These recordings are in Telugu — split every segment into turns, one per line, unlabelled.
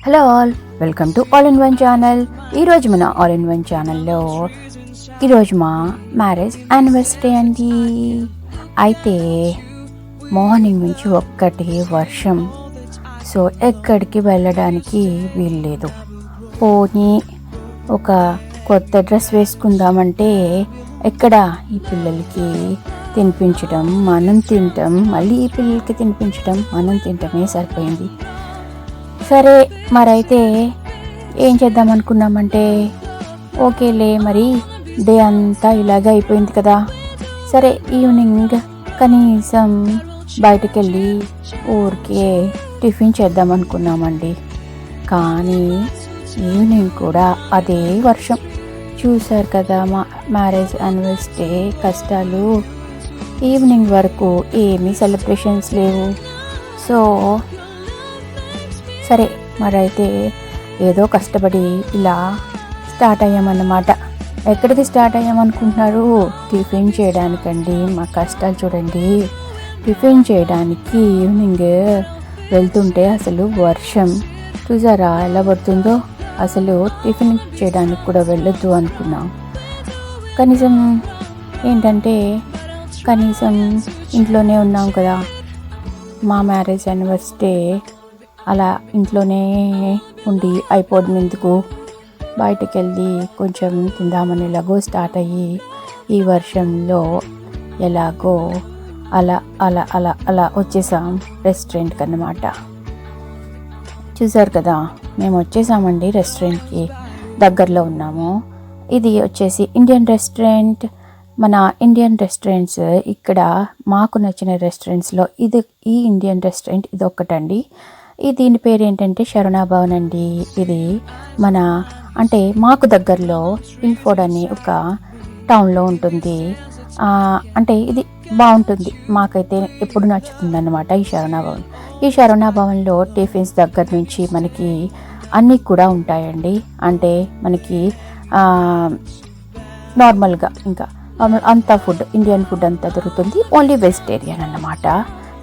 Hello all, welcome to all in one channel. ఈరోజు మన ఆల్ ఇన్ వన్ ఛానల్లో ఈరోజు మా మ్యారేజ్ యానివర్సరీ అండి. అయితే మార్నింగ్ నుంచి ఒక్కటి వర్షం, సో ఎక్కడికి వెళ్ళడానికి వీల్లేదు. పోనీ ఒక కొత్త డ్రెస్ వేసుకుందామంటే ఎక్కడ ఈ పిల్లలకి తినిపించడం, మనం తింటాం, మళ్ళీ ఈ పిల్లలకి తినిపించడం, మనం తింటమే సరిపోయింది. సరే మరైతే ఏం చేద్దాం అనుకున్నామంటే, ఓకేలే మరి డే అంతా ఇలాగే అయిపోయింది కదా, సరే ఈవినింగ్ కనీసం బయటకెళ్ళి ఊరికే టిఫిన్ చేద్దాం అనుకున్నామండి. కానీ ఈవినింగ్ కూడా అదే వర్షం. చూశారు కదా మా మ్యారేజ్ యానివర్సరీ కష్టాలు. ఈవినింగ్ వరకు ఏమీ సెలబ్రేషన్స్ లేవు. సో సరే మరైతే ఏదో కష్టపడి ఇలా స్టార్ట్ అయ్యామన్నమాట. ఎక్కడికి స్టార్ట్ అయ్యామనుకుంటున్నారు? టిఫిన్ చేయడానికండి. మా కష్టాలు చూడండి. టిఫిన్ చేయడానికి ఈవినింగ్ వెళ్తుంటే అసలు వర్షం చూసారా ఎలా పడుతుందో. అసలు టిఫిన్ చేయడానికి కూడా వెళ్ళొద్దు అనుకున్నాం. కనీసం ఇంట్లోనే ఉన్నాం కదా. మా మ్యారేజ్ యానివర్సరీ అలా ఇంట్లోనే ఉండి అయిపోదు, ఎందుకు బయటకు వెళ్ళి కొంచెం తిందామని ఎలాగో స్టార్ట్ అయ్యి ఈ వర్షంలో ఎలాగో అలా అలా అలా అలా వచ్చేసాం రెస్టారెంట్కి అన్నమాట. చూసారు కదా, మేము వచ్చేసామండి రెస్టారెంట్కి. దగ్గరలో ఉన్నాము. ఇది వచ్చేసి ఇండియన్ రెస్టారెంట్. మన ఇండియన్ రెస్టారెంట్స్ ఇక్కడ మాకు నచ్చిన రెస్టారెంట్స్లో ఈ ఇండియన్ రెస్టారెంట్ ఇది ఒక్కటండి. దీని పేరు ఏంటంటే శరవణ భవన్ అండి. ఇది మాకు దగ్గరలో హిల్ఫోర్డ్ అని ఒక టౌన్లో ఉంటుంది. ఇది బాగుంటుంది, మాకైతే ఎప్పుడు నచ్చుతుంది అన్నమాట ఈ శరవణ భవన్. ఈ శరవణ భవన్లో టిఫిన్స్ దగ్గర నుంచి మనకి అన్నీ కూడా ఉంటాయండి. మనకి నార్మల్గా ఇంకా అంతా ఫుడ్, ఇండియన్ ఫుడ్ అంతా దొరుకుతుంది. ఓన్లీ వెజిటేరియన్ అన్నమాట.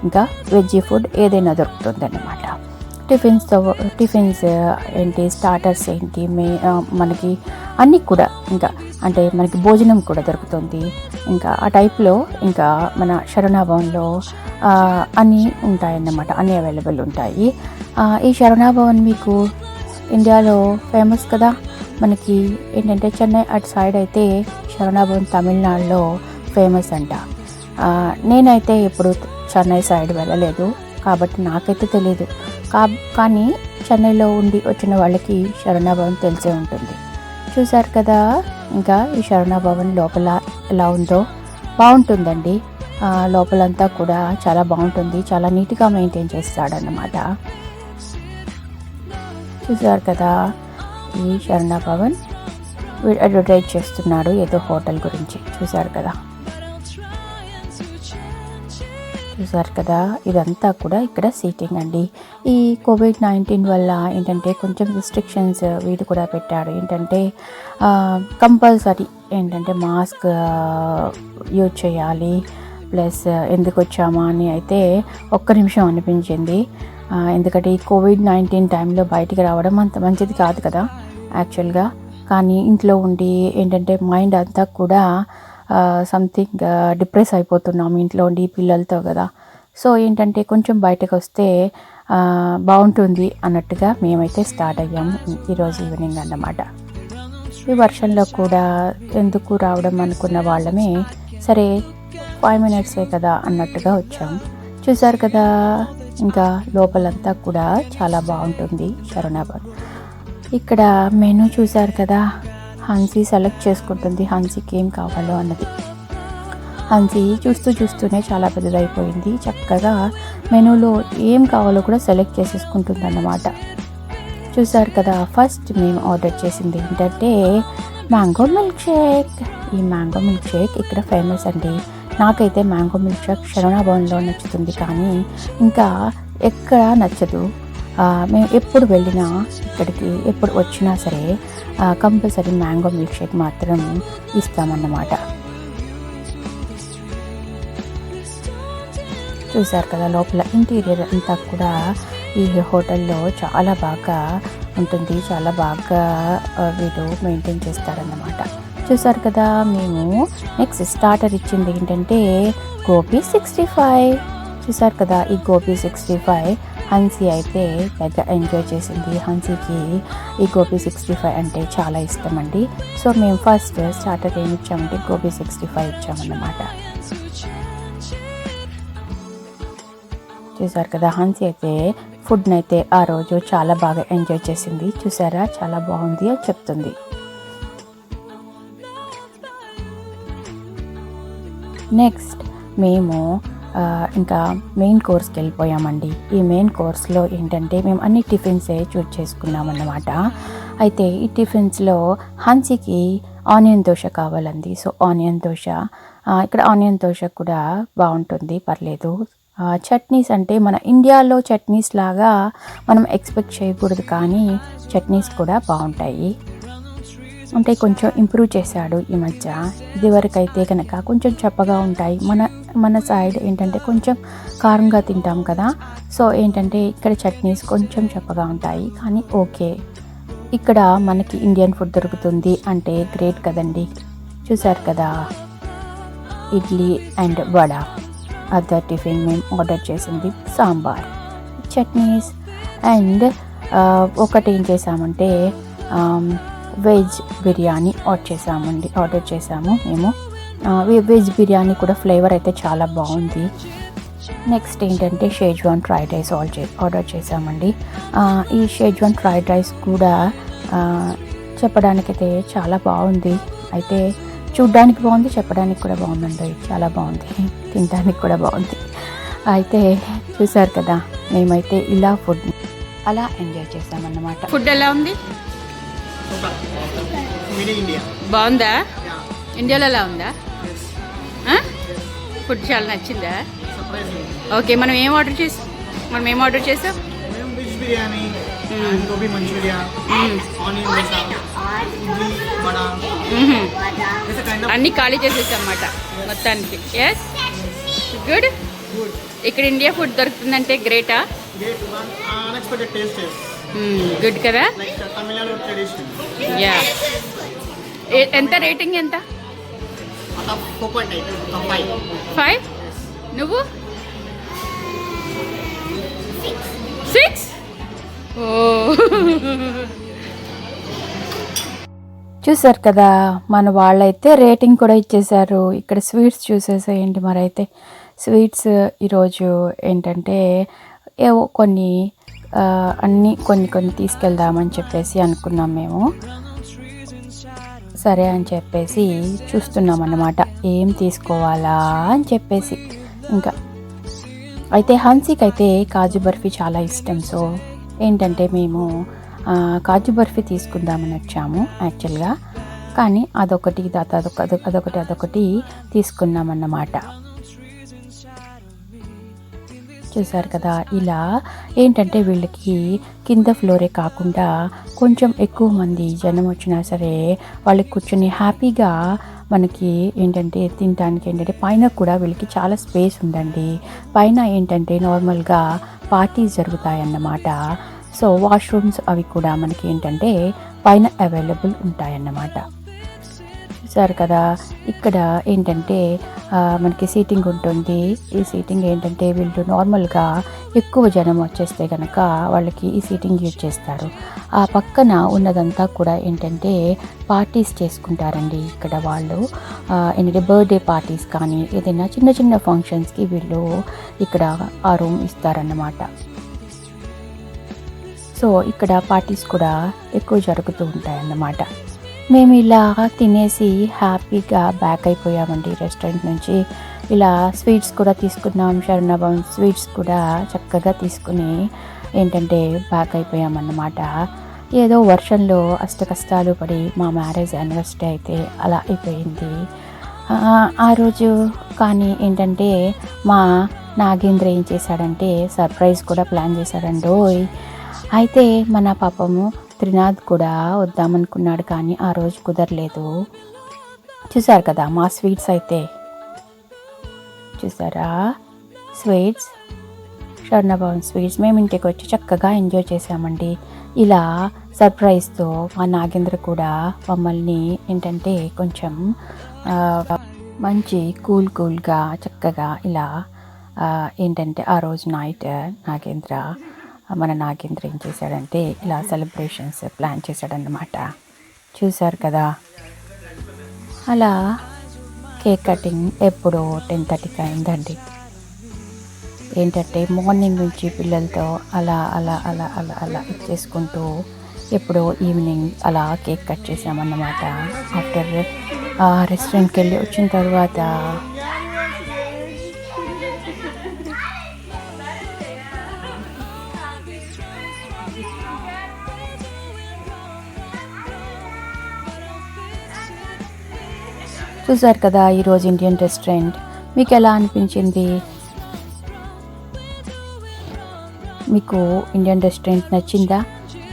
ఇంకా వెజ్ ఫుడ్ ఏదైనా దొరుకుతుంది అన్నమాట. టిఫిన్స్ ఏంటి, స్టార్టర్స్ ఏంటి, మనకి అన్నీ కూడా ఇంకా మనకి భోజనం కూడా దొరుకుతుంది. ఇంకా ఆ టైప్లో ఇంకా మన శరవణ భవన్లో అన్నీ ఉంటాయన్నమాట. అన్నీ అవైలబుల్ ఉంటాయి. ఈ శరవణ భవన్ మీకు ఇండియాలో ఫేమస్ కదా. మనకి ఏంటంటే చెన్నై అటు సైడ్ అయితే శరవణ భవన్ తమిళనాడులో ఫేమస్ అంట. నేనైతే ఎప్పుడు చెన్నై సైడ్ వెళ్ళలేదు కాబట్టి నాకైతే తెలీదు. కానీ చెన్నైలో ఉండి వచ్చిన వాళ్ళకి శరవణ భవన్ తెలిసే ఉంటుంది. చూసారు కదా, ఇంకా ఈ శరవణ భవన్ లోపల ఎలా ఉందో బాగుంటుందండి. లోపలంతా కూడా చాలా బాగుంటుంది, చాలా నీట్గా మెయింటైన్ చేస్తాడన్నమాట. చూసారు కదా, ఈ శరవణ భవన్ అడ్వర్టైజ్ చేస్తున్నాడు ఏదో హోటల్ గురించి. చూసారు కదా, ఇదంతా కూడా ఇక్కడ సీటింగ్ అండి. ఈ కోవిడ్-19 వల్ల ఏంటంటే కొంచెం రిస్ట్రిక్షన్స్ వీటి కూడా పెట్టాడు. కంపల్సరీ మాస్క్ యూజ్ చేయాలి. ప్లస్ ఎందుకు వచ్చామా అని అయితే ఒక్క నిమిషం అనిపించింది. ఎందుకంటే ఈ కోవిడ్-19 టైంలో బయటికి రావడం అంత మంచిది కాదు కదా యాక్చువల్గా. కానీ ఇంట్లో ఉండి మైండ్ అంతా కూడా సంథింగ్ డిప్రెస్ అయిపోతున్నాం ఇంట్లో ఉండి పిల్లలతో కదా. సో కొంచెం బయటకు వస్తే బాగుంటుంది అన్నట్టుగా మేమైతే స్టార్ట్ అయ్యాము ఈరోజు ఈవినింగ్ అన్నమాట. ఈ వర్షంలో కూడా ఎందుకు రావడం అనుకున్న వాళ్ళమే, సరే 5 మినిట్సే కదా అన్నట్టుగా వచ్చాము. చూసారు కదా, ఇంకా లోపలంతా కూడా చాలా బాగుంటుంది శరవణ భవన్. ఇక్కడ మెనూ చూసారు కదా, హన్సీ సెలెక్ట్ చేసుకుంటుంది హన్సీకి ఏం కావాలో అన్నది. హన్సీ చూస్తూనే చాలా పెద్దదైపోయింది. చక్కగా మెనూలో ఏం కావాలో కూడా సెలెక్ట్ చేసేసుకుంటుంది అన్నమాట. చూసారు కదా, ఫస్ట్ మేము ఆర్డర్ చేసింది ఏంటంటే మ్యాంగో మిల్క్ షేక్. ఈ మ్యాంగో మిల్క్ షేక్ ఇక్కడ ఫేమస్ అండి. నాకైతే మ్యాంగో మిల్క్ షేక్ శరవణ భవన్లో నచ్చుతుంది, కానీ ఇంకా ఎక్కడ నచ్చదు. మేము ఎప్పుడు వెళ్ళినా ఇక్కడికి ఎప్పుడు వచ్చినా సరే కంపల్సరీ మ్యాంగో మిల్క్ షేక్ మాత్రం ఇస్తామన్నమాట. చూసారు కదా, లోపల ఇంటీరియర్ అంతా కూడా ఈ హోటల్లో చాలా బాగా ఉంటుంది, చాలా బాగా వీళ్ళు మెయింటైన్ చేస్తారన్నమాట. చూసారు కదా, మేము నెక్స్ట్ స్టార్టర్ ఇచ్చింది ఏంటంటే గోబీ 65. చూసారు కదా, ఈ గోబీ 65 హన్సీ అయితే పెద్ద ఎంజాయ్ చేసింది. హన్సీకి ఈ గోబీ 65 అంటే చాలా ఇష్టం అండి. సో మేము ఫస్ట్ స్టార్టర్ ఏమి ఇచ్చామంటే గోబీ 65 ఇచ్చామన్నమాట. చూసారు కదా, హన్సీ అయితే ఫుడ్ని అయితే ఆ రోజు చాలా బాగా ఎంజాయ్ చేసింది. చూసారా, చాలా బాగుంది అని చెప్తుంది. నెక్స్ట్ మేము ఇంకా మెయిన్ కోర్స్కి వెళ్ళిపోయామండి. ఈ మెయిన్ కోర్స్లో ఏంటంటే మేము అన్ని టిఫిన్సే చూస్ చేసుకున్నామన్నమాట. అయితే ఈ టిఫిన్స్లో హన్సీకి ఆనియన్ దోశ కావాలండి. సో ఆనియన్ దోశ, ఇక్కడ ఆనియన్ దోశ కూడా బాగుంటుంది, పర్లేదు. చట్నీస్ అంటే మన ఇండియాలో చట్నీస్ లాగా మనం ఎక్స్పెక్ట్ చేయకూడదు, కానీ చట్నీస్ కూడా బాగుంటాయి. అంటే కొంచెం ఇంప్రూవ్ చేశాడు ఈ మధ్య. ఇదివరకు అయితే కనుక కొంచెం చప్పగా ఉంటాయి. మన సైడ్ ఏంటంటే కొంచెం కారంగా తింటాం కదా, సో ఏంటంటే ఇక్కడ చట్నీస్ కొంచెం చప్పగా ఉంటాయి, కానీ ఓకే. ఇక్కడ మనకి ఇండియన్ ఫుడ్ దొరుకుతుంది అంటే గ్రేట్ కదండి. చూసారు కదా, idli and vada. Other tiffin మేము ఆర్డర్ చేసింది సాంబార్, చట్నీస్ అండ్ ఒకటి ఏం చేసామంటే వెజ్ బిర్యానీ ఆర్డర్ చేసాము మేము. వెజ్ బిర్యానీ కూడా ఫ్లేవర్ అయితే చాలా బాగుంది. నెక్స్ట్ ఏంటంటే షేజ్వాన్ ఫ్రైడ్ రైస్ ఆర్డర్ చేసామండి. ఈ షేజ్వాన్ ఫ్రైడ్ రైస్ కూడా చెప్పడానికైతే చాలా బాగుంది. అయితే చూడ్డానికి బాగుంది, చెప్పడానికి కూడా బాగుందండి, చాలా బాగుంది, తినడానికి కూడా బాగుంది. అయితే చూసారు కదా, మేమైతే ఇలా ఫుడ్ అలా ఎంజాయ్ చేసామన్నమాట.
ఫుడ్ ఎలా ఉంది? బాగుందా? ఇండియాలో ఎలా ఉందా? ఫుడ్ చాలా నచ్చిందా? ఓకే, మనం ఏం ఆర్డర్ చేసాం?
వెజ్ బిర్యానీ, గోబీ మంచూరియా, ఆనియన్ దోశ, ఇడ్లీ, వడ,
అన్నీ ఖాళీ చేసేసాం అన్నమాట మొత్తానికి. Yes, good. ఇక్కడ ఇండియా ఫుడ్ దొరుకుతుందంటే గ్రేటా?
Unexpected taste.
గుడ్ కదా.
Like Tamil Nadu tradition.
యా. ఎంత రేటింగ్ ఎంత?
4.8,
5. నువ్వు 6? ఓ.
చూసారు కదా, మన వాళ్ళైతే రేటింగ్ కూడా ఇచ్చేసారు. ఇక్కడ స్వీట్స్ చూసేసేయండి. మరైతే స్వీట్స్ ఈరోజు ఏంటంటే ఏవో కొన్ని కొన్ని తీసుకెళ్దామని చెప్పేసి అనుకున్నాం మేము. సరే అని చెప్పేసి చూస్తున్నాం అన్నమాట, ఏం తీసుకోవాలా అని చెప్పేసి. ఇంకా అయితే హన్సీకి అయితే కాజు బర్ఫీ చాలా ఇష్టం. సో ఏంటంటే మేము కాజు బర్ఫీ తీసుకుందామని వచ్చాము యాక్చువల్గా, కానీ అదొకటి తీసుకున్నామన్నమాట. చూసారు కదా, ఇలా ఏంటంటే వీళ్ళకి కింద ఫ్లోరే కాకుండా కొంచెం ఎక్కువ మంది జనం వచ్చినా సరే వాళ్ళకి కూర్చొని హ్యాపీగా మనకి ఏంటంటే తినడానికి ఏంటంటే పైన కూడా వీళ్ళకి చాలా స్పేస్ ఉందండి. పైన ఏంటంటే నార్మల్గా పార్టీస్ జరుగుతాయన్నమాట. సో వాష్రూమ్స్ అవి కూడా మనకి ఏంటంటే పైన అవైలబుల్ ఉంటాయన్నమాట. చూసారు కదా, ఇక్కడ ఏంటంటే మనకి సీటింగ్ ఉంటుంది. ఈ సీటింగ్ ఏంటంటే వీళ్ళు నార్మల్గా ఎక్కువ జనం వచ్చేస్తే కనుక వాళ్ళకి ఈ సీటింగ్ యూజ్ చేస్తారు. ఆ పక్కన ఉన్నదంతా కూడా ఏంటంటే పార్టీస్ చేసుకుంటారండి ఇక్కడ వాళ్ళు. ఏంటంటే బర్త్డే పార్టీస్ కానీ ఏదైనా చిన్న చిన్న ఫంక్షన్స్కి వీళ్ళు ఇక్కడ ఆ రూమ్ ఇస్తారన్నమాట. సో ఇక్కడ పార్టీస్ కూడా ఎక్కువ జరుగుతూ ఉంటాయన్నమాట. మేము ఇలా తినేసి హ్యాపీగా బ్యాక్ అయిపోయామండి రెస్టారెంట్ నుంచి. ఇలా స్వీట్స్ కూడా తీసుకున్నాం, శరణభవన్ స్వీట్స్ కూడా చక్కగా తీసుకుని ఏంటంటే బ్యాక్ అయిపోయామన్నమాట. ఏదో వర్షంలో అష్టకష్టాలు పడి మా మ్యారేజ్ యానివర్సరీ అయితే అలా అయిపోయింది ఆ రోజు. కానీ ఏంటంటే మా నాగేంద్ర ఏం చేశాడంటే సర్ప్రైజ్ కూడా ప్లాన్ చేశాడండోయ్. అయితే మన పాపము త్రినాథ్ కూడా వద్దామనుకున్నాడు, కానీ ఆ రోజు కుదరలేదు. చూసారు కదా మా స్వీట్స్ అయితే, చూసారా స్వీట్స్ స్వర్ణభవన్ స్వీట్స్. మేము ఇంటికి వచ్చి చక్కగా ఎంజాయ్ చేసామండి. ఇలా సర్ప్రైజ్తో మా నాగేంద్ర కూడా మమ్మల్ని ఏంటంటే కొంచెం మంచి కూల్గా చక్కగా ఇలా ఏంటంటే ఆ రోజు నైట్ మన నాగేంద్ర ఏం చేశాడంటే ఇలా సెలబ్రేషన్స్ ప్లాన్ చేశాడన్నమాట. చూశారు కదా. అలా కేక్ కటింగ్ ఎప్పుడో 10:30కి అయిందండి. ఏంటంటే మార్నింగ్ నుంచి పిల్లలతో అలా అలా అలా అలా అలా ఇచ్చేసుకుంటూ ఎప్పుడో ఈవినింగ్ అలా కేక్ కట్ చేసామన్నమాట. ఆఫ్టర్ రెస్టారెంట్కి వెళ్ళి వచ్చిన తర్వాత చూసారు కదా ఈరోజు ఇండియన్ రెస్టారెంట్. మీకు ఎలా అనిపించింది? మీకు ఇండియన్ రెస్టారెంట్ నచ్చిందా?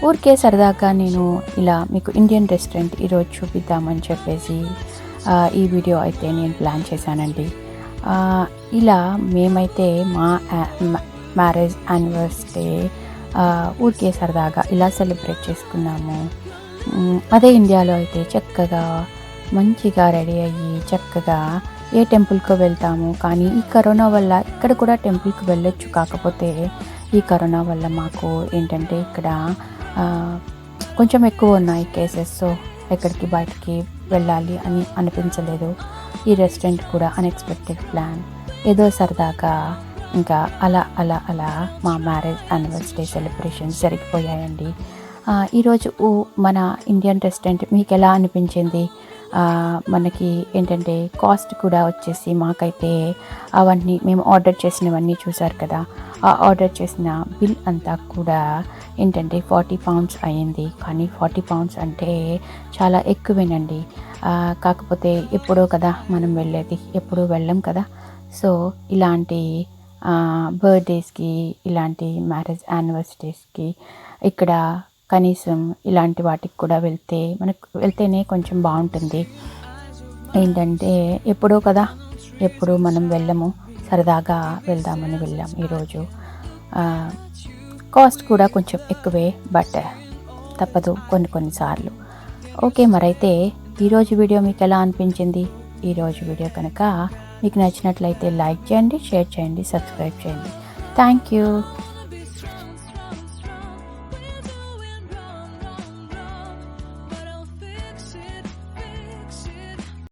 ఊరికే సరదాగా నేను ఇలా మీకు ఇండియన్ రెస్టారెంట్ ఈరోజు చూపిద్దామని చెప్పేసి ఈ వీడియో అయితే నేను ప్లాన్ చేశానండి. ఇలా మేమైతే మా మ్యారేజ్ యానివర్సరీ ఊరికే సరదాగా ఇలా సెలబ్రేట్ చేసుకున్నాము. అదే ఇండియాలో అయితే చక్కగా మంచిగా రెడీ అయ్యి చక్కగా ఏ టెంపుల్కో వెళ్తాము. కానీ ఈ కరోనా వల్ల ఇక్కడ కూడా టెంపుల్కి వెళ్ళొచ్చు, కాకపోతే ఈ కరోనా వల్ల మాకు ఏంటంటే ఇక్కడ కొంచెం ఎక్కువ ఉన్నాయి కేసెస్. సో ఎక్కడికి బయటికి వెళ్ళాలి అని అనిపించలేదు. ఈ రెస్టారెంట్ కూడా అన్ఎక్స్పెక్టెడ్ ప్లాన్, ఏదో సరదాగా ఇంకా అలా అలా అలా మా మ్యారేజ్ యానివర్సరీ సెలబ్రేషన్స్ జరిగిపోయాయండి. ఈరోజు మన ఇండియన్ రెస్టారెంట్ మీకు ఎలా అనిపించింది? మనకి ఏంటంటే కాస్ట్ కూడా వచ్చేసి మాకైతే అవన్నీ మేము ఆర్డర్ చేసినవన్నీ చూసారు కదా. ఆ ఆర్డర్ చేసిన బిల్ అంతా కూడా ఏంటంటే 40 pounds అయ్యింది. కానీ 40 pounds అంటే చాలా ఎక్కువేనండి. కాకపోతే ఎప్పుడో కదా మనం వెళ్ళేది, ఎప్పుడూ వెళ్ళం కదా. సో ఇలాంటి బర్త్డేస్కి, ఇలాంటి మ్యారేజ్ యానివర్సరీస్కి ఇక్కడ కనీసం ఇలాంటి వాటికి కూడా వెళ్తేనే కొంచెం బాగుంటుంది. ఏంటంటే ఎప్పుడో కదా, ఎప్పుడు మనం వెళ్ళము, సరదాగా వెళ్దామని వెళ్ళాం ఈరోజు. కాస్ట్ కూడా కొంచెం ఎక్కువే, బట్ తప్పదు కొన్నిసార్లు. ఓకే, మరైతే ఈరోజు వీడియో మీకు ఎలా అనిపించింది? ఈరోజు వీడియో కనుక మీకు నచ్చినట్లయితే లైక్ చేయండి, షేర్ చేయండి, సబ్స్క్రైబ్ చేయండి. Thank you.